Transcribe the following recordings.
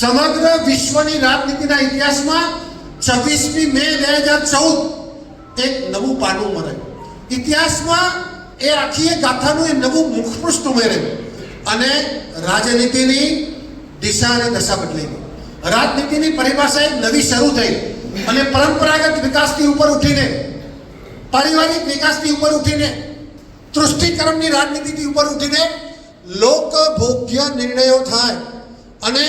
સમગ્ર વિશ્વની રાજનીતિના ઇતિહાસમાં 26મી મે 2014 એક નવું પાનું મરાયું. ઇતિહાસમાં એ આખી ગાથાનું એ નવું મુખપૃષ્ઠ ઉમેર્યું અને રાજનીતિની દિશા અને દશા બદલાઈ ગઈ. રાજનીતિની પરિભાષા એક નવી શરૂ થઈ અને પરંપરાગત વિકાસથી ઉપર ઉઠીને, પારિવારિક વિકાસથી ઉપર ઉઠીને, તૃષ્ટિકરણની રાજનીતિથી ઉપર ઉઠીને લોકભોગ્ય નિર્ણયો થાય અને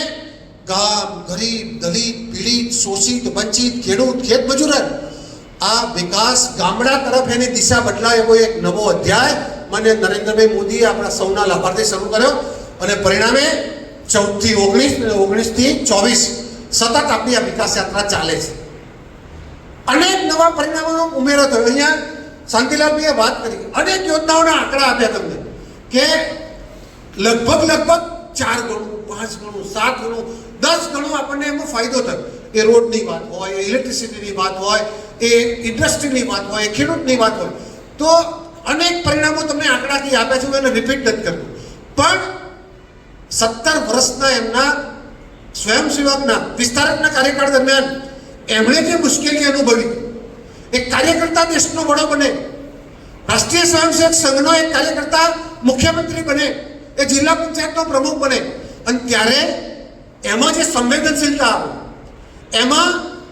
ગામ, ગરીબ, દલિત, પીડિત, શોષિત, વંચિત, ખેડૂત, ખેતમજૂર આ વિકાસ ગામડા તરફ એની દિશા બદલાય એવો એક નવો અધ્યાય માન્ય નરેન્દ્રભાઈ મોદીએ આપણા સૌના લાભાર્થે શરૂ કર્યો અને પરિણામે 14 થી 19 અને 19 થી 24 સતત આપણી આ વિકાસ યાત્રા ચાલે છે. અનેક નવા પરિણામોનો ઉમેરો થયો. અહીંયા શાંતિલાલભાઈએ વાત કરી, અનેક યોજનાઓના આંકડા આપ્યા તમને કે લગભગ 4 ગણું, 5 ગણું, 7 ગણું, 10 ગણું આપણને એમાં ફાયદો થયો. એ રોડની વાત હોય, એ ઇલેક્ટ્રિસિટીની વાત હોય, એ ઇન્ડસ્ટ્રીની વાત હોય, ખેડૂતની વાત હોય, તો અનેક પરિણામો તમને આંકડાથી આપ્યા છે. હું એને રિપીટ નથી કરતો, પણ 17 વર્ષના એમના સ્વયંસેવકના વિસ્તારકના કાર્યકાળ દરમિયાન એમણે જે મુશ્કેલી અનુભવી, એક કાર્યકર્તા દેશનો વડો બને, રાષ્ટ્રીય સ્વયંસેવક સંઘનો એક કાર્યકર્તા મુખ્યમંત્રી બને, એ જિલ્લા પંચાયતનો પ્રમુખ બને, અને ત્યારે એમાં જે સંવેદનશીલતા આવે, એમાં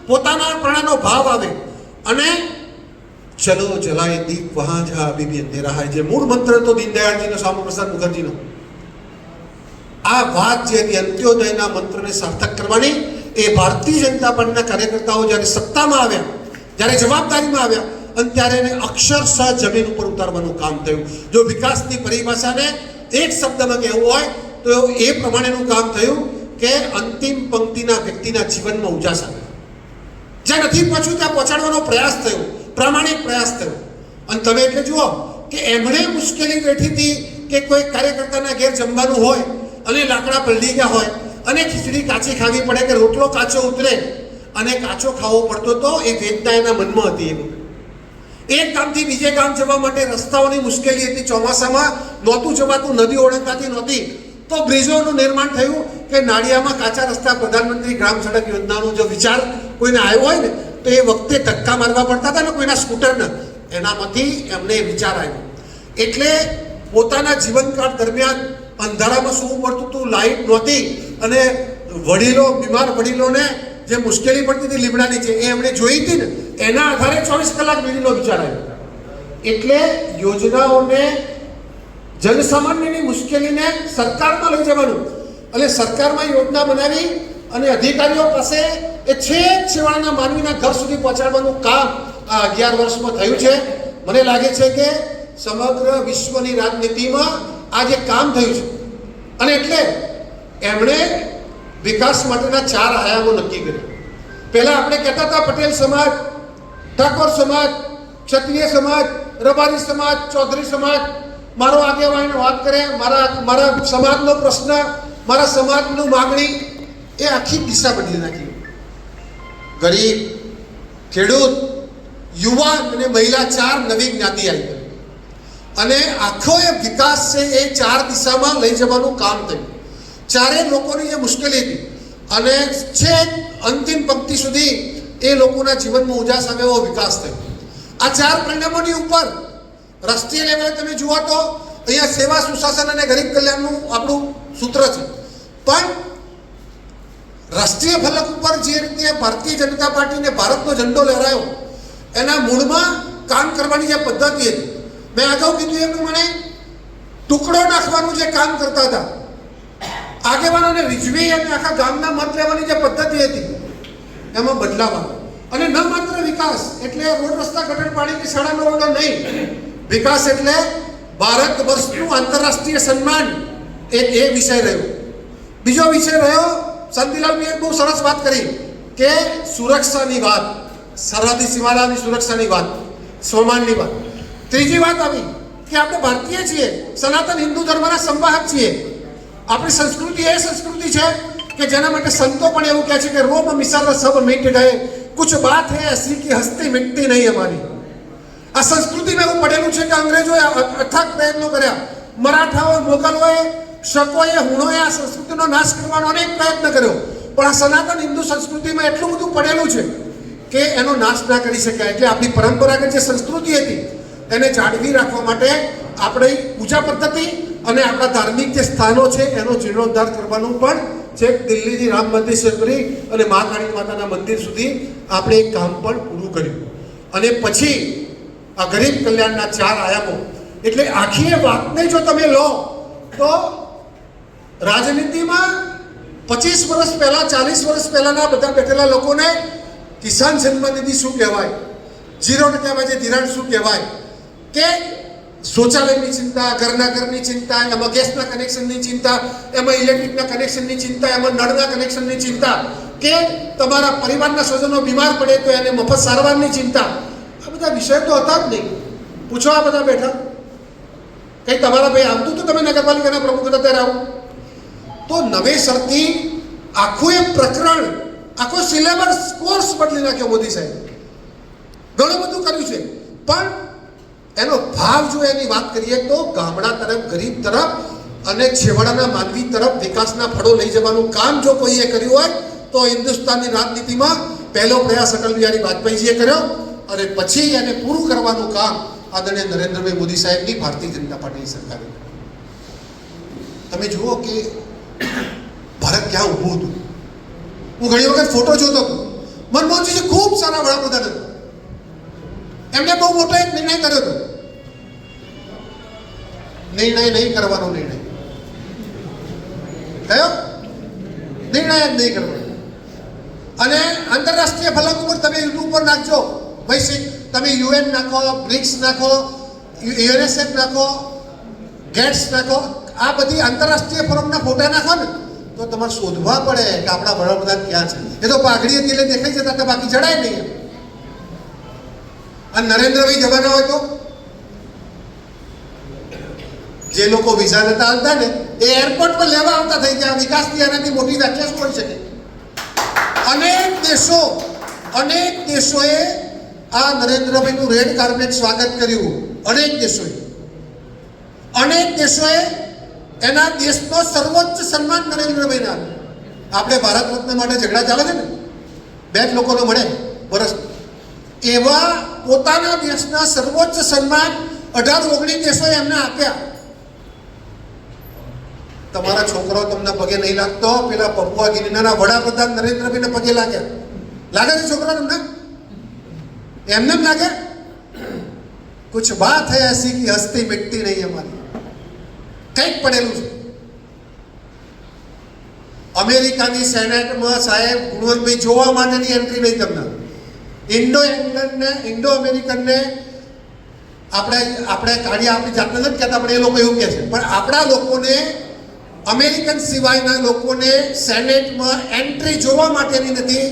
પોતાના પ્રાણનો ભાવ આવે અને ચલો જલાએ દીપ વહાં જહાં અભી ભી અંધેરા હૈ, જે મૂળ મંત્ર હતો દીનદયાળજીનો, શ્યામાપ્રસાદ મુખર્જીનો, આ વાત જે હતી અંત્યોદયના મંત્રને સાર્થક કરવાની, એ ભારતીય જનતા પાર્ટીના કાર્યકર્તાઓ જ્યારે સત્તામાં આવ્યા, જ્યારે જવાબદારીમાં આવ્યા, અને ત્યારે એને અક્ષરશઃ જમીન ઉપર ઉતારવાનું કામ થયું. જો વિકાસની પરિભાષાને એક શબ્દમાં કહેવું હોય તો એ પ્રમાણેનું કામ થયું કે અંતિમ પંક્તિના વ્યક્તિના જીવનમાં ઉજાસ આવે, જ્યાં નથી પહોંચ્યું ત્યાં પહોંચાડવાનો પ્રયાસ થયો, પ્રામાણિક પ્રયાસ થયો. અને તમે એટલે જુઓ કે એમણે મુશ્કેલી બેઠી હતી કે કોઈ કાર્યકર્તાના ઘેર જમવાનું હોય અને લાકડા પલળી ગયા હોય અને ખીચડી કાચી ખાવી પડે કે રોટલો કાચો ઉતરે અને કાચો ખાવો પડતો, તો એ વેદના એના મનમાં હતી. એક ગામથી બીજે ગામ જવા માટે રસ્તાઓની મુશ્કેલી હતી, ચોમાસામાં નહોતું જવાતું, નદી ઓળંગાતી નહોતી, તો બ્રિજોનું નિર્માણ થયું કે નાળિયામાં કાચા રસ્તા, પ્રધાનમંત્રી ગ્રામ સડક યોજનાનો જો વિચાર કોઈને આવ્યો હોય ને તો એ વખતે ધક્કા મારવા પડતા હતા ને કોઈના સ્કૂટરના, એનામાંથી એમને વિચાર આવ્યો. એટલે પોતાના જીવનકાળ દરમિયાન અંધારામાં સૂવું પડતું હતું, લાઇટ નહોતી, અને વડીલો, બીમાર વડીલોને જે મુશ્કેલી પડતી હતી લીમડાની છે એ એમણે જોઈ હતી ને, એના આધારે 24 કલાક વીજળીનો વિચાર આવ્યો. એટલે યોજનાઓને, જનસામાન્યની મુશ્કેલીને સરકારમાં લઈ જવાનું અને સરકારમાં યોજના બનાવી અને અધિકારીઓ પાસે એ છેક છેવાડાના માનવીના ઘર સુધી પહોંચાડવાનું કામ આ 11 વર્ષમાં થયું છે. મને લાગે છે કે સમગ્ર વિશ્વની રાજનીતિમાં આ જે કામ થયું છે, અને એટલે એમણે વિકાસ માટેના 4 આયામો નક્કી કર્યા. પહેલા આપણે કહેતા હતા પટેલ સમાજ, ઠાકોર સમાજ, ક્ષત્રિય સમાજ, રબારી સમાજ, ચૌધરી સમાજ, મારો આગેવાન વાત કરે, મારા સમાજનો પ્રશ્ન, મારા સમાજનું માગણી, એ આખી દિશા બદલી નાખી. ગરીબ, ખેડૂત, યુવાન અને મહિલા 4 નવી જ્ઞાતિ આવી અને આખો એ વિકાસ છે એ 4 દિશામાં લઈ જવાનું કામ થયું. ચારે લોકોની જે મુશ્કેલી હતી અને છેક અંતિમ પંક્તિ સુધી એ લોકોના જીવનમાં ઉજાસ આવે એવો વિકાસ થયો. આ 4 પરિણામોની ઉપર રાષ્ટ્રીય લેવલે તમે જુઓ તો અહીંયા સેવા, સુશાસન અને ગરીબ કલ્યાણનું આપણું સૂત્ર છે, પણ રાષ્ટ્રીય ફલક ઉપર જે રીતે ભારતીય જનતા પાર્ટીને ભારતનો ઝંડો લહેરાયો, એના મૂળમાં કામ કરવાની જે પદ્ધતિ હતી, મેં અગાઉ કીધું એ પ્રમાણે ટુકડો નાખવાનું જે કામ કરતા હતા, આગેવાનોને રીઝવી અને આખા ગામના મત લેવાની જે પદ્ધતિ હતી, એમાં બદલાવ આવ્યો. અને ન માત્ર વિકાસ એટલે રોડ રસ્તા, ગટર પાણી કે શાળાનો ઓરડો નહીં, વિકાસ એટલે ભારત વર્ષનું આંતરરાષ્ટ્રીય સન્માન, એ વિષય રહ્યો. બીજો વિષય રહ્યો, શાંતિલાલભાઈએ બહુ સરસ વાત કરી કે સુરક્ષાની વાત, સરહદી સીમાડાની સુરક્ષાની વાત, સ્વમાનની વાત. ત્રીજી વાત આવી કે આપણે ભારતીય છીએ, સનાતન હિન્દુ ધર્મના સંવાહક છીએ. આપણી સંસ્કૃતિ એ સંસ્કૃતિ છે કે જેના માટે સંતો પણ એવું કહે છે કે રોમ મિસર સબ મિટ ગયે, કુછ બાત હૈ એસી કે હસ્તી મિટતી નહીં અમારી. આ સંસ્કૃતિમાં એવું પડેલું છે કે અંગ્રેજોએ અથાગ પ્રયત્નો કર્યા, મરાઠાઓ, મોગલોએ, શકોએ, હુણોએ આ સંસ્કૃતિનો નાશ કરવાનો અનેક પ્રયત્ન કર્યો, પણ આ સનાતન હિન્દુ સંસ્કૃતિમાં એટલું બધું પડેલું છે કે એનો નાશ ના કરી શકાય. એટલે આપણી પરંપરાગત જે સંસ્કૃતિ હતી એને જાળવી રાખવા માટે આપણી પૂજા પદ્ધતિ અને આપણા ધાર્મિક જે સ્થાનો છે એનો જીર્ણોદ્ધાર કરવાનું પણ છેક દિલ્હીથી રામ મંદિર શરૂ કરી અને મહાકાળી માતાના મંદિર સુધી આપણે એક કામ પણ પૂરું કર્યું. અને પછી આ ગરીબ કલ્યાણના 4 આયામો, એટલે આખી એ વાતને જો તમે લો તો રાજનીતિમાં 25 વર્ષ પહેલા 40 વર્ષ પહેલાના બધા બેઠેલા લોકોને કિસાન સન્માન નિધિ શું કહેવાય, 0% વ્યાજે ધિરાણ શું કહેવાય, કે શૌચાલયની ચિંતા, ઘરની ચિંતા, એમાં ગેસના કનેક્શનની ચિંતા, એમાં ઇલેક્ટ્રિકના કનેક્શનની ચિંતા, એમાં નળના કનેક્શનની ચિંતા, કે તમારા પરિવારના સ્વજનો બીમાર પડે તો એને મફત સારવારની ચિંતા. આ બધા વિષયો તો હતા જ નહીં. પૂછો આ બધા બેઠા કંઈ તમારા ભાઈ આવતું તો તમે નગરપાલિકાના પ્રમુખ હતા ત્યારે આવું તો નવેસરથી આખું એ પ્રકરણ, આખો સિલેબસ કોર્સ બદલી નાખ્યો મોદી સાહેબ. ઘણું બધું કર્યું છે, પણ એનો ભાવ જો એની વાત કરીએ તો ગામડા તરફ, ગરીબ તરફ અને છેવાડાના માનવી તરફ વિકાસના ફળો લઈ જવાનું કામ જો કોઈએ કર્યું હોય તો હિન્દુસ્તાનની રાજનીતિમાં પહેલો પ્રયાસ અટલ બિહારી વાજપેયીજીએ કર્યો અને પછી એને પૂરું કરવાનું કામ આદરણીય નરેન્દ્રભાઈ મોદી સાહેબની ભારતીય જનતા પાર્ટીની સરકારે. તમે જુઓ કે ભારત ક્યાં ઊભું હતું. હું ઘણી વખત ફોટો જોતો હતો. મનમોહનસિંહ ખૂબ સારા વડાપ્રધાન હતા. એમને બહુ મોટો એક નિર્ણય કર્યો હતો. નિર્ણય નહીં કરવાનો નિર્ણય કયો નિર્ણય જ નહીં કરવાનો. અને આંતરરાષ્ટ્રીય ફલક ઉપર તમે યુટ્યુબ પર નાખજો ભાઈ, તમે યુએન નાખો, બ્રિક્સ નાખો, યુએનએસએફ નાખો, ગેટ્સ નાખો, આ બધી આંતરરાષ્ટ્રીય ફોરમના ફોટા નાખો ને તો તમારે શોધવા પડે કે આપણા વડાપ્રધાન ક્યાં છે. એ તો પાઘડી હતી એટલે દેખાઈ જતા હતા, બાકી જડાય નહીં. અને નરેન્દ્રભાઈ જવાના હોય તો જે લોકો વિઝા નતા આવતા ને એ એરપોર્ટ પર લેવા આવતા થઈ ગયા. વિકાસની આનાથી મોટી વ્યાખ્યા શું હોઈ શકે? અનેક દેશોએ આ નરેન્દ્રભાઈનું રેડ કાર્પેટ સ્વાગત કર્યું. અનેક દેશોએ એના દેશનો સર્વોચ્ચ સન્માન નરેન્દ્રભાઈને આપ્યું. આપણે ભારત રત્ન માટે ઝઘડા ચાલે છે ને, 2 લોકોને મળે વર્ષ, એવા પોતાના દેશના સર્વોચ્ચ સન્માન 18-19 દેશોએ એમને આપ્યા. તમારા છોકરાઓ તમને પગે નહીં લાગતો, પેલા પપુઆ ગિનીના વડાપ્રધાન નરેન્દ્રભાઈને પગે લાગ્યા. લાગે છે છોકરા તમને? એમને જ લાગે? કુછ બાત હૈ એસી કી હસ્તી મિટતી નહીં અમારી. કંઈક પડેલું છે. અમેરિકાની સેનેટમાં સાહેબ ગુણવંતભાઈ જોવા માટેની એન્ટ્રી નહીં તમને. ઇન્ડો અમેરિકનને આપણે કાઢી આપણી જાતને નથી કહેતા, પણ એ લોકો એવું કહે છે. પણ આપણા લોકોને, અમેરિકન સિવાયના લોકોને સેનેટમાં એન્ટ્રી જોવા માટેની નથી.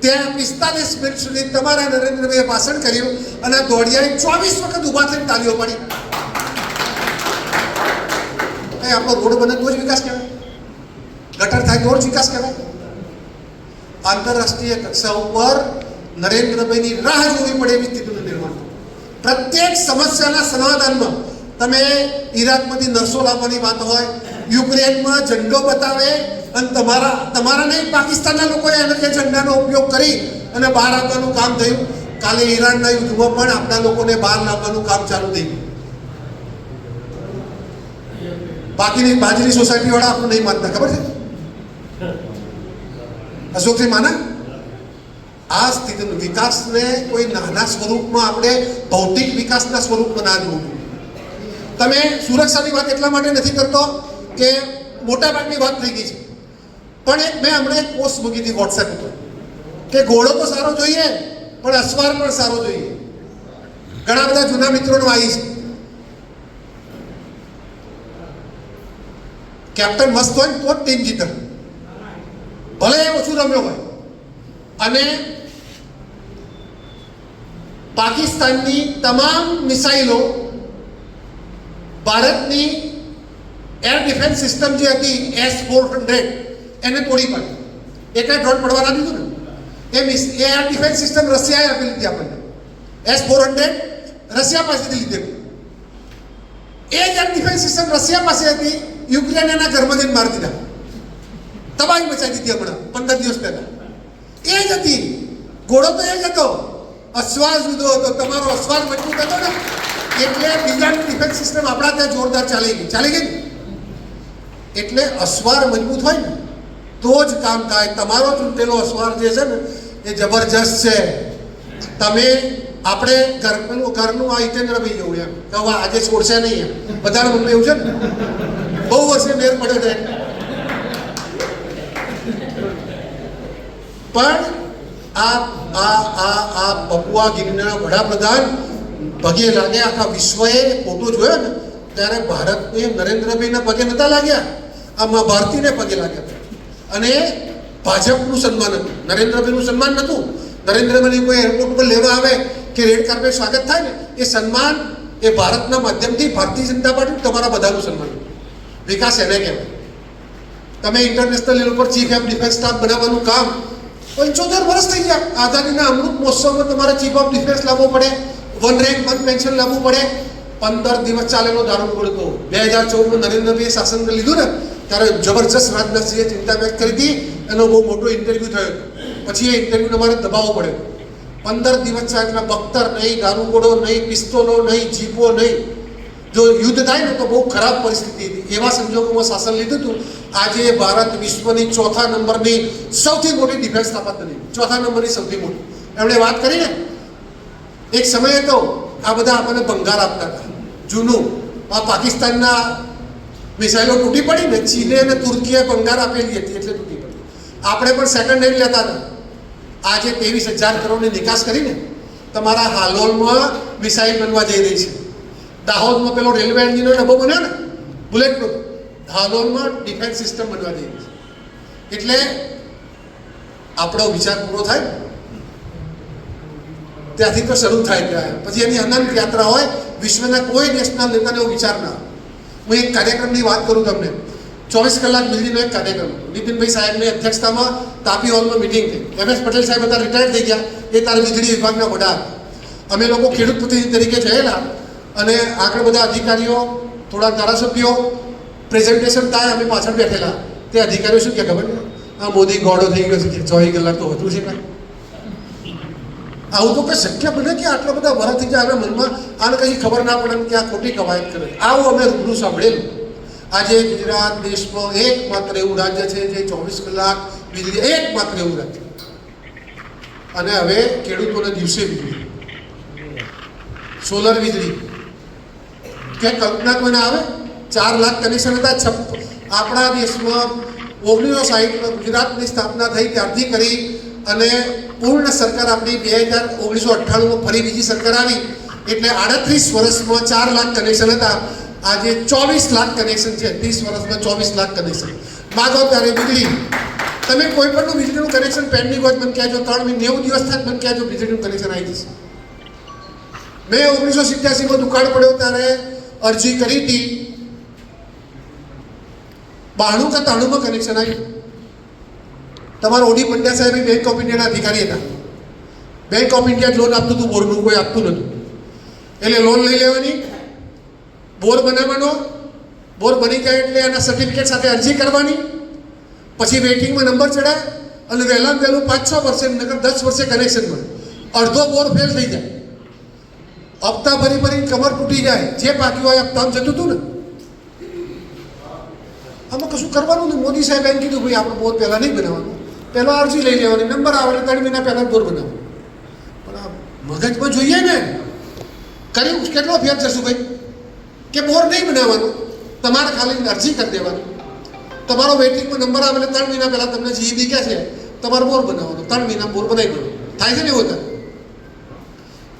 ત્યાં 45 મિનિટ સુધી તમારા નરેન્દ્રભાઈએ ભાષણ કર્યું અને દોડિયાએ 24 વખત ઊભા થઈને તાલીઓ પાડી. આપણો રોડ બને તો જ વિકાસ કહેવાય, ગટર થાય તો જ વિકાસ કહેવાય. આંતરરાષ્ટ્રીય કક્ષા ઉપર નરેન્દ્રભાઈની રાહ જોવી પડે એવી સ્થિતિનું નિર્માણ. પ્રત્યેક સમસ્યાના સમાધાનમાં તમે ઈરાકમાંથી નર્સો લાવવાની વાત હોય, યુક્રેનમાં ઝંડો બતાવે અને તમારા નહીં પાકિસ્તાનના લોકોએ એને જે ઝંડાનો ઉપયોગ કરી અને બહાર આવવાનું કામ થયું. કાલે ઈરાનના યુદ્ધમાં પણ આપણા લોકોને બહાર લાવવાનું કામ ચાલુ થઈ ગયું. બાકીની બાજરી સોસાયટી વાળા આપણને નહીં માનતા, ખબર છે? અશોકજી માના આ સ્થિતિનું વિકાસને કોઈ નાના સ્વરૂપમાં આપણે ભૌતિક વિકાસના સ્વરૂપમાં ના જોવું. તમે સુરક્ષાની વાત એટલા માટે નથી કરતો કે મોટા ભાગની વાત થઈ ગઈ છે, પણ મેં હમણાં એક પોસ્ટ મૂકી હતી વોટ્સએપ ઉપર કે ઘોડો તો સારો જોઈએ પણ અસવાર પણ સારો જોઈએ. ઘણા બધા જૂના મિત્રોનો આવી છે. કેપ્ટન મસ્ત હોય તો જ ટીમ જીતે, ભલે એ ઓછું રમ્યો હોય. અને પાકિસ્તાનની તમામ મિસાઇલો ભારતની એર ડિફેન્સ સિસ્ટમ જે હતી S-400 એને તોડી પાડી. એટલે ડ્રોન પડવા ના દીધું ને. એ એર ડિફેન્સ સિસ્ટમ રશિયાએ આપી લીધી આપણને. S-400 રશિયા પાસેથી લીધેલું. એ જ એર ડિફેન્સ સિસ્ટમ રશિયા પાસે હતી, યુક્રેન એના ઘરમાં જઈને મારી દીધા. તબાહી મચાવી દીધી હમણાં 15 દિવસ પહેલા. એ જ હતી, ઘોડો તો એ જ હતો, અશ્વાસ જુદો હતો, તમારો અશ્વાસ મજબૂત હતો ને એટલે બીજાની ડિફેન્સ સિસ્ટમ આપણા ત્યાં જોરદાર ચાલી ગઈ. એટલે અશ્વાર મજબૂત હોય ને તો જ કામ થાય. તમારો ચૂંટેલો અશ્વાર જે છે ને એ જબરજસ્ત છે. તમે આપણે ઘરનું આ હિતેન્દ્રભાઈ જેવું એમ કે હવે આજે છોડશે નહીં એમ બધાને મનમાં એવું છે ને, બહુ વર્ષે મેર પડ્યો છે. પણ આ પપુઆ ગિનીના વડાપ્રધાન પગે લાગ્યા, આખા વિશ્વએ ફોટો જોયો ને ત્યારે ભારતને નરેન્દ્રભાઈના પગે નતા લાગ્યા, આમાં ભારતીને પગે લાગ્યા. અને ભાજપનું સન્માન હતું, નરેન્દ્રભાઈનું સન્માન નહોતું. નરેન્દ્રભાઈ કોઈ એરપોર્ટ પર લેવા આવે કે રેડ કાર્પેટ સ્વાગત થાય ને એ સન્માન એ ભારતના માધ્યમથી ભારતીય જનતા પાર્ટી તમારા બધાનું સન્માન. વિકાસ એને કહેવાય. તમે ઇન્ટરનેશનલ લેવલ પર ચીફ ઓફ ડિફેન્સ સ્ટાફ બનાવવાનું કામ 75 વર્ષ થઈ ગયા. આઝાદીના અમૃત મહોત્સવમાં તમારે ચીફ ઓફ ડિફેન્સ લાવવો પડે, વન રેન્ક વન પેન્શન લાવવું પડે. 15 દિવસ ચાલેલો દારૂગોળો હતો. 2014માં નરેન્દ્રભાઈએ શાસન લીધું ને ત્યારે જબરજસ્ત રાજનાથસિંહે ચિંતા વ્યક્ત કરી હતી. એનો બહુ મોટો ઇન્ટરવ્યૂ થયો હતો. પછી એ ઇન્ટરવ્યૂ અમારે દબાવવો પડ્યો. 15 દિવસ ચાલેલા બખ્તર નહીં, દારૂગોળો નહીં, પિસ્તોલો નહીં, જીપો નહીં. જો યુદ્ધ થાય ને તો બહુ ખરાબ પરિસ્થિતિ હતી. એવા સંજોગોમાં શાસન લીધું હતું. આજે ભારત વિશ્વની 4થા નંબરની સૌથી મોટી ડિફેન્સ તાકાત બની, 4થા નંબરની સૌથી મોટી. એમણે વાત કરી ને એક સમય હતો આ બધા આપણને ભંગાર આપતા હતા જૂનું. આ પાકિસ્તાનના મિસાઇલો તૂટી પડી ને, ચીને અને તુર્કીએ ભંગાર આપેલી હતી એટલે તૂટી પડી. આપણે પણ સેકન્ડ હેન્ડ લેતા હતા. આજે 23,000 કરોડની નિકાસ કરીને તમારા હાલોલમાં મિસાઇલ બનવા જઈ રહી છે. દાહોદમાં પેલો રેલવે એન્જિનનો ડબ્બો બન્યો ને બુલેટ પ્રૂફ, હાલોલમાં ડિફેન્સ સિસ્ટમ બનવા જઈ રહી છે. એટલે આપણો વિચાર પૂરો થાય ત્યાંથી તો શરૂ થાય ત્યાં, પછી એની અનંત યાત્રા હોય. વિશ્વના કોઈ નેશનલ નેતાને એવો વિચાર ના. હું એક કાર્યક્રમની વાત કરું તમને. 24 કલાક વીજળીનો એક કાર્યક્રમ નીતિનભાઈ સાહેબની અધ્યક્ષતામાં તાપી હોલમાં મિટિંગ થઈ. MS પટેલ સાહેબ હતા, રિટાયર્ડ થઈ ગયા. એ તારા વીજળી વિભાગના વડા. અમે લોકો ખેડૂત પ્રતિનિધિ તરીકે જયેલા અને આગળ બધા અધિકારીઓ, થોડા ધારાસભ્યો, પ્રેઝન્ટેશન થાય, અમે પાછળ બેઠેલા. તે અધિકારીઓ શું કહે ખબર ને, આ મોદી ગોળો થઈ ગયો છે, 24 કલાક તો હોતું છે કાંઈ. આવું તો કંઈ શક્ય બને કે આટલા બધા વર્ષ થઈ જાય, આના મનમાં આને કઈ ખબર ના પડે કે આ ખોટી કવાયત કરે. આવું અમે રૂબરૂ સાંભળેલું. આજે ગુજરાત દેશમાં એકમાત્ર એવું રાજ્ય છે જે 24 કલાક વીજળી, એકમાત્ર એવું રાજ્ય. અને હવે ખેડૂતોને દિવસે વીજળી, સોલર વીજળી, કે કલ્પના કોઈને આવે? 4 લાખ કનેક્શન હતા. આપણા દેશમાં 1960માં ગુજરાતની સ્થાપના થઈ ત્યારથી કરી અને પૂર્ણ સરકાર આપણી 1998માં ફરી બીજી સરકાર આવી એટલે 38 વર્ષમાં 4 લાખ કનેક્શન હતા. આજે 24 લાખ કનેક્શન છે. 30 વર્ષમાં 24 લાખ કનેક્શન. માગો ત્યારે વીજળી. તમે કોઈ પણનું વીજળીનું કનેક્શન પેન્ડિંગ હોય મને કહેજો, 90 દિવસ થાય મને કહેજો, વીજળીનું કનેક્શન આવી જશે. મેં 1987માં દુકાળ પડ્યો ત્યારે અરજી કરી હતી. 92 કે 93માં કનેક્શન આવ્યું. તમારા ઓડી પંડ્યા સાહેબ બેંક ઓફ ઇન્ડિયાના અધિકારી હતા. બેંક ઓફ ઇન્ડિયા લોન આપતું હતું, બોરનું કોઈ આપતું નહોતું. એટલે લોન લઈ લેવાની, બોર બનાવવાનો, બોર બની જાય એટલે એના સર્ટિફિકેટ સાથે અરજી કરવાની, પછી વેઇટિંગમાં નંબર ચડાય અને વહેલામાં વહેલું 5-6 વર્ષે નકર 10 વર્ષે કનેક્શન મળે. અડધો બોર ફેલ થઈ જાય, હપ્તા ભરી કમર તૂટી જાય. જે બાકી હોય હપ્તામાં જતું હતું ને. આમાં કશું કરવાનું નહીં. મોદી સાહેબ એમ કીધું ભાઈ આપણે બોર પહેલાં નહીં બનાવવાનું, પહેલાં અરજી લઈ લેવાની, નંબર આવે 3 મહિના પહેલાં બોર બનાવવાનું. પણ આ મગજમાં જોઈએ ને, કર્યું કેટલો ફેર જશું ભાઈ કે બોર નહીં બનાવવાનું, તમારે ખાલી અરજી કરી દેવાની. તમારો વેઇટિંગમાં નંબર આવે એટલે 3 મહિના પહેલાં તમને GEB કહે છે તમારે બોર બનાવવાનો, 3 મહિના બોર બનાવી દેવાનો. થાય છે ને એવું થાય.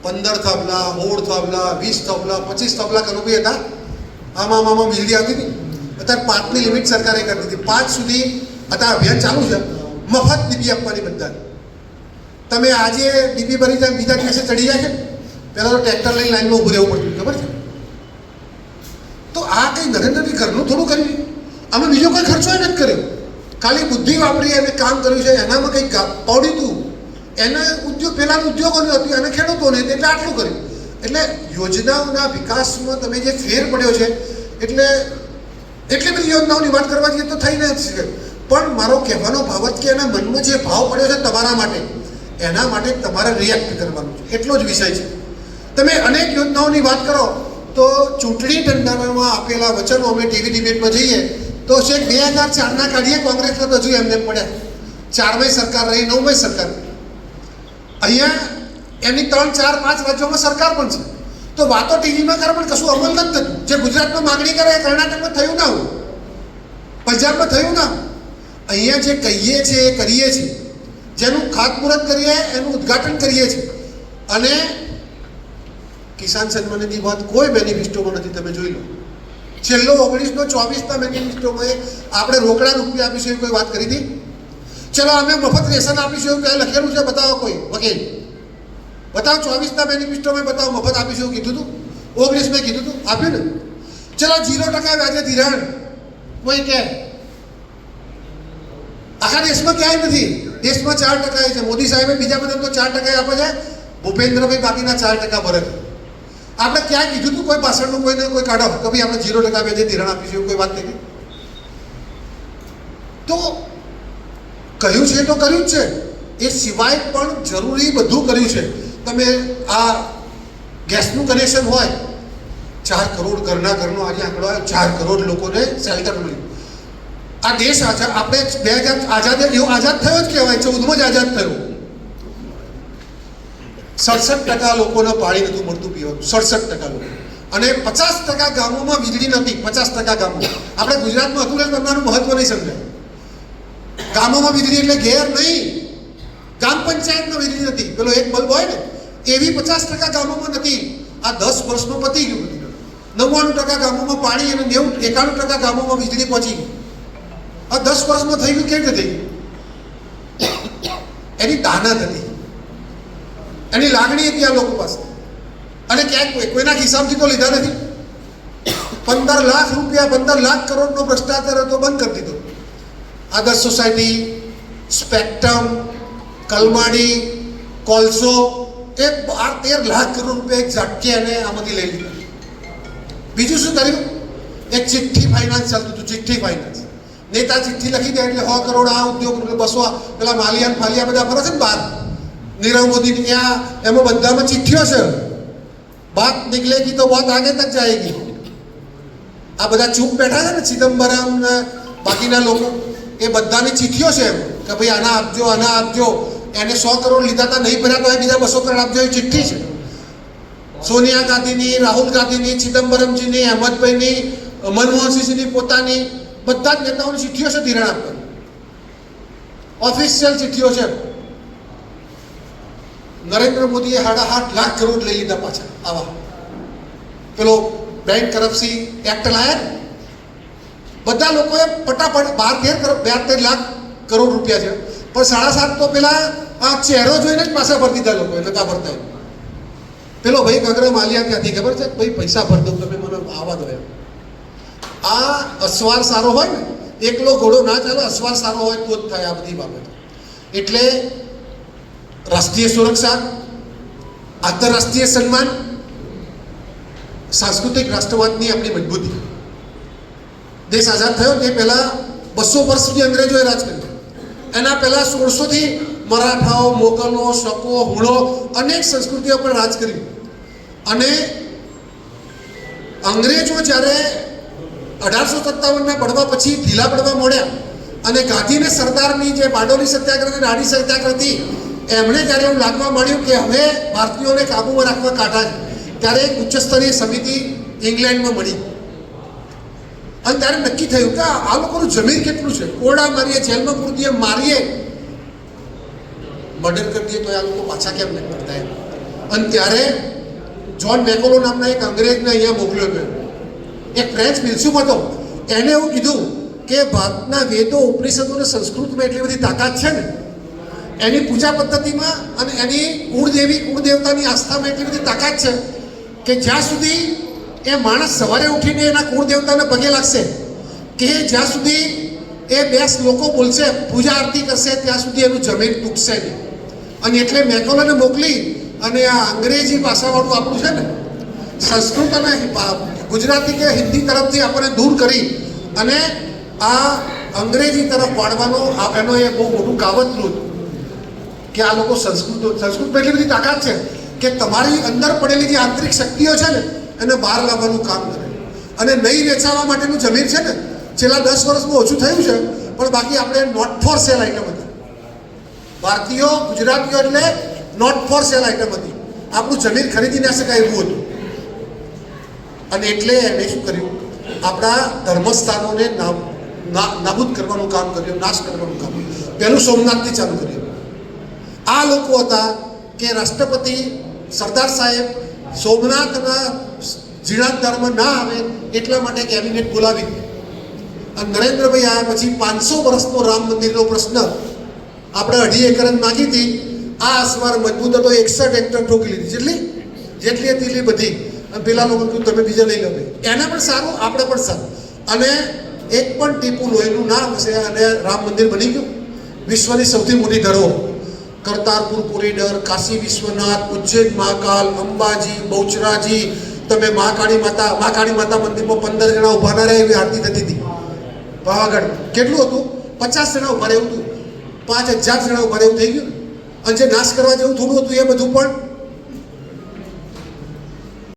15 થાંભલા, 16 થાંભલા, 20 થાંભલા, 25 થાંભલા કરોબી હતા. આમાં વીજળી આવતી હતી. અત્યારે 5ની લિમિટ સરકારે કરી દીધી. 5 સુધી અત્યારે અભિયાન ચાલુ છે. મફત ડીપી આપવાની બધા. તમે આજે ડીપી ભરી જાય બીજા દિવસે ચડી જાય છે. પહેલાં તો ટ્રેક્ટર લઈને લાઈનમાં ઊભું રહેવું પડતું, ખબર છે? તો આ કંઈ નરેન્દ્રભાઈ ઘરનું થોડું કર્યું. અમે બીજો કોઈ ખર્ચો નથી કર્યો. ખાલી બુદ્ધિ વાપરી અને કામ કર્યું છે. એનામાં કંઈક પાવડી હતું. એને ઉદ્યોગ પહેલાંનું ઉદ્યોગોનું હતું, એને ખેડૂતોને એટલે આટલું કર્યું. એટલે યોજનાઓના વિકાસમાં તમે જે ફેર પડ્યો છે એટલે એટલી બધી યોજનાઓની વાત કરવા જઈએ તો થઈ નથી શકે. પણ મારો કહેવાનો ભાવ જ કે એના મનમાં જે ભાવ પડ્યો છે તમારા માટે, એના માટે તમારે રિએક્ટ કરવાનું છે, એટલો જ વિષય છે. તમે અનેક યોજનાઓની વાત કરો તો ચૂંટણી ઢંઢારામાં આપેલા વચનો અમે ટીવી ડિબેટમાં જઈએ તો છેક 2004ના કાઢીએ, કોંગ્રેસના તો હજુ એમને પડ્યા. 4મી સરકાર રહી, 9મી સરકાર રહી. અહીંયા એની 3, 4, 5 રાજ્યોમાં સરકાર પણ છે. તો વાતો ટીવીમાં કરે પણ કશું અમલ નથી થતું. જે ગુજરાતમાં માગણી કરે એ કર્ણાટકમાં થયું ના હોય, પંજાબમાં થયું ના. અહીંયા જે કહીએ છીએ એ કરીએ છીએ, જેનું ખાતમુહૂર્ત કરીએ એનું ઉદ્ઘાટન કરીએ છીએ. અને કિસાન સન્માન નિધિ વાત કોઈ મેનિફેસ્ટોમાં નથી. તમે જોઈ લો, છેલ્લો 1924ના મેનિફેસ્ટોમાં આપણે રોકડા રૂપિયા આપીશું એવી કોઈ વાત કરી હતી? ચલો અમે મફત રેશન આપીશું એવું ક્યાં લખેલું છે? બતાવો કોઈ વકીલ, બતાવો. 24ના મેનિફેસ્ટોમાં બતાવો મફત આપીશું એવું કીધું હતું? 19માં કીધું હતું? આપ્યું ને? ચલો 0% વ્યાજે ધિરાણ કોઈ કે આખા દેશમાં ક્યાંય નથી. દેશમાં 4% છે. મોદી સાહેબે બીજા બધા તો 4% આપે છે, ભૂપેન્દ્રભાઈ બાકીના 4% ભરે છે. આપણે ક્યાં કીધું હતું? કોઈ પાછળનું કોઈને કોઈ કાઢો કે ભાઈ આપણે 0% વ્યાજે ધિરાણ આપીશું એવું કોઈ વાત નથી. તો કહ્યું છે તો કર્યું જ છે. એ સિવાય પણ જરૂરી બધું કર્યું છે. તમે આ ગેસનું કનેક્શન હોય, 4 કરોડ ઘરના ઘરનો આજે આંકડો આવ્યો, 4 કરોડ લોકોને શેલ્ટર મળ્યું. આ દેશ આઝાદ, આપણે 2000 આઝાદ એવો આઝાદ થયો જ કહેવાય. 14માં જ આઝાદ થયો. 67% લોકોને પાણી નતું મળતું પીવાનું, 67% લોકો. અને 50% ગામોમાં વીજળી નથી. 50% ગામો. આપણે ગુજરાતમાં હતું એટલે તમારું મહત્વ નહીં સમજાય. ગામોમાં વીજળી એટલે ઘેર નહીં, ગ્રામ પંચાયતમાં વીજળી નથી. પેલો એક બલ્બ હોય ને એવી 50% ગામોમાં નથી. આ 10 વર્ષમાં પતી ગયું. 99% ગામોમાં પાણી અને 91% ગામોમાં વીજળી પહોંચી ગઈ. આ 10 વર્ષમાં થઈ ગયું. કેવી રીતે થઈ ગયું? એની દાનત હતી, એની લાગણી હતી આ લોકો પાસે. અને ક્યાંક કોઈના હિસાબથી તો લીધા નથી. 15 લાખ રૂપિયા, 15 લાખ કરોડનો ભ્રષ્ટાચાર હતો, બંધ કરી દીધો. આદર્શ સોસાયટી, સ્પેક્ટ્રમ, કલમાડી, કોલસો, એ 12-13 લાખ કરોડ રૂપિયા એક ઝાટકે અને આમાંથી લઈ લીધા. બીજું શું કર્યું? એક ચિઠ્ઠી ફાઇનાન્સ ચાલતું હતું, ચિઠ્ઠી ફાઇનાન્સ. નેતા ચિઠ્ઠી લખી દે એટલે 100 કરોડ આ ઉદ્યોગ, 200 પેલા માલિયાન ફાલિયા બધા ફરે છે ને બહાર, નીરવ મોદી ત્યાં, એમાં બધામાં ચિઠ્ઠીઓ છે. બાત નીકળેગી તો બાત આગે તક જાયગી. આ બધા ચૂપ બેઠા છે ને, ચિદમ્બરમ ને બાકીના લોકો, એ બધાની ચિઠ્ઠીઓ છે એમ કે ભાઈ આના આપજો, આના આપજો. એને 100 કરોડ લીધા હતા, નહીં ભર્યા તો એ બીજા 200 કરોડ આપજો, એ ચિઠ્ઠી છે. સોનિયા ગાંધીની, રાહુલ ગાંધીની, ચિદમ્બરમજીની, અહેમદભાઈની, મનમોહનસિંહની પોતાની, બધા જ નેતાઓની ચિઠ્ઠીઓ છે ધિરાણ આપવાની. ઓફિશિયલ ચિઠ્ઠીઓ છે. નરેન્દ્ર મોદીએ 8.5 લાખ કરોડ લઈ લીધા પાછા. આવા પેલો બેંક કરપ્સી એક્ટ લાયા, બધા લોકોએ ફટાફટ 12-13 લાખ કરોડ રૂપિયા છે. પણ 7.5 તો પેલા આ ચહેરો જોઈને જ પાછા ભરી દીધા લોકોએ, નતા ભરતા. પેલો ભાઈ ગગરા માલિયા ક્યાંથી ખબર છે? ભાઈ પૈસા ભર દઉં, તમે મને આવવા દો એમ. આ અસવાર સારો હોય ને, એકલો ઘોડો ના ચાલે, અસવાર સારો હોય તો જ થાય આ બધી બાબત. એટલે રાષ્ટ્રીય સુરક્ષા, આંતરરાષ્ટ્રીય સન્માન, સાંસ્કૃતિક રાષ્ટ્રવાદની આપણી મજબૂતી. દેશ આઝાદ થયો તે પહેલા 200 વર્ષ સુધી અંગ્રેજોએ રાજ કર્યું. એના પહેલા 1600થી મરાઠાઓ, મોગલો, શકો, હુણો, અનેક સંસ્કૃતિઓ પર રાજ કર્યું. અને અંગ્રેજો જ્યારે 1857ના બળવા પછી ઢીલા પડવા મોડ્યા અને ગાંધીને સરદારની જે બારડોલી સત્યાગ્રહ અને દાંડી સત્યાગ્રહ હતી, એમણે જ્યારે એવું લાગવા માંડ્યું કે હવે ભારતીયોને કાબૂમાં રાખવા કાઢા છે, ત્યારે એક ઉચ્ચ સ્તરીય સમિતિ ઇંગ્લેન્ડમાં મળી. અને ત્યારે નક્કી થયું કે આ લોકોનું જમીન કેટલું છે. કોરડા મારીએ, જેલમાં પૂરી દઈએ, મારીએ, મર્ડર કરી દઈએ તો આ લોકો પાછા કેમ નહીં પડતા એમ. અને ત્યારે જ્હોન મેકોલો નામના એક અંગ્રેજને અહીંયા મોકલ્યો ગયો. એક ફ્રેન્ચ ફિલસૂફ હતો. એને એવું કીધું કે ભારતના વેદો, ઉપનિષદો અને સંસ્કૃતમાં એટલી બધી તાકાત છે ને, એની પૂજા પદ્ધતિમાં અને એની કુળદેવી, કુળદેવતાની આસ્થામાં એટલી બધી તાકાત છે કે જ્યાં સુધી એ માણસ સવારે ઉઠીને એના કુળદેવતાને પગે લાગશે, કે જ્યાં સુધી એ 2 શ્લોકો બોલશે, પૂજા આરતી કરશે, ત્યાં સુધી એનું જમીન તૂટશે નહીં. અને એટલે મેકોલોને મોકલી અને આ અંગ્રેજી ભાષાવાળું આપણું છે ને, સંસ્કૃત અને ગુજરાતી કે હિન્દી તરફથી આપણને દૂર કરી અને આ અંગ્રેજી તરફ વાળવાનો એનો એ બહુ મોટું કાવતરું હતું કે આ લોકો સંસ્કૃતમાં એટલી બધી તાકાત છે કે તમારી અંદર પડેલી જે આંતરિક શક્તિઓ છે ને એને બહાર લાવવાનું કામ કરે. અને નહીં વેચાવા માટેનું જમીન છે ને છેલ્લા 10 વર્ષમાં ઓછું થયું છે, પણ બાકી આપણે નોટ ફોર સેલ આઈટમ હતી. ભારતીયો ગુજરાતીઓ એટલે નોટ ફોર સેલ આઈટમ હતી. આપણું જમીન ખરીદી ના શકાય એવું હતું. અને એટલે એણે શું કર્યું, આપણા ધર્મસ્થાનોને નાબૂદ કરવાનું કામ કર્યું, નાશ કરવાનું કામ. પહેલું સોમનાથથી ચાલુ કર્યું. આ લોકો હતા કે રાષ્ટ્રપતિ સરદાર સાહેબ સોમનાથના જીર્ણોદ્ધારમાં ના આવે એટલા માટે કેબિનેટ બોલાવી. અને નરેન્દ્રભાઈ આવ્યા પછી 500 વર્ષનો રામ મંદિરનો પ્રશ્ન આપણે 2.5 એકર જ માગી હતી. આ અસવાર મજબૂત હતો, 61 હેક્ટર ઠોકી લીધી. જેટલી હતી એટલી બધી. અને પેલા લોકો કહ્યું તમે બીજા લઈ લો. એને પણ સારું, આપણે પણ સારું. અને એક પણ ટીપુ લોહીનું ના વસે અને રામ મંદિર બની ગયું. વિશ્વની સૌથી મોટી ધરોહર. કરતારપુર કોરિડોર, કાશી વિશ્વનાથ, ઉજ્જૈન મહાકાલ, અંબાજી, બહુચરાજી. તમે મહાકાળી માતા મંદિરમાં 15 જણા ઉભા ના રહે એવી આરતી થતી હતી. પાવાગઢ કેટલું હતું? 50 જણા ઉભા રહેવું હતું. 5000 જણા ઉભા રહેવું થઈ ગયું. અને જે નાશ કરવા જેવું થોડું હતું એ બધું પણ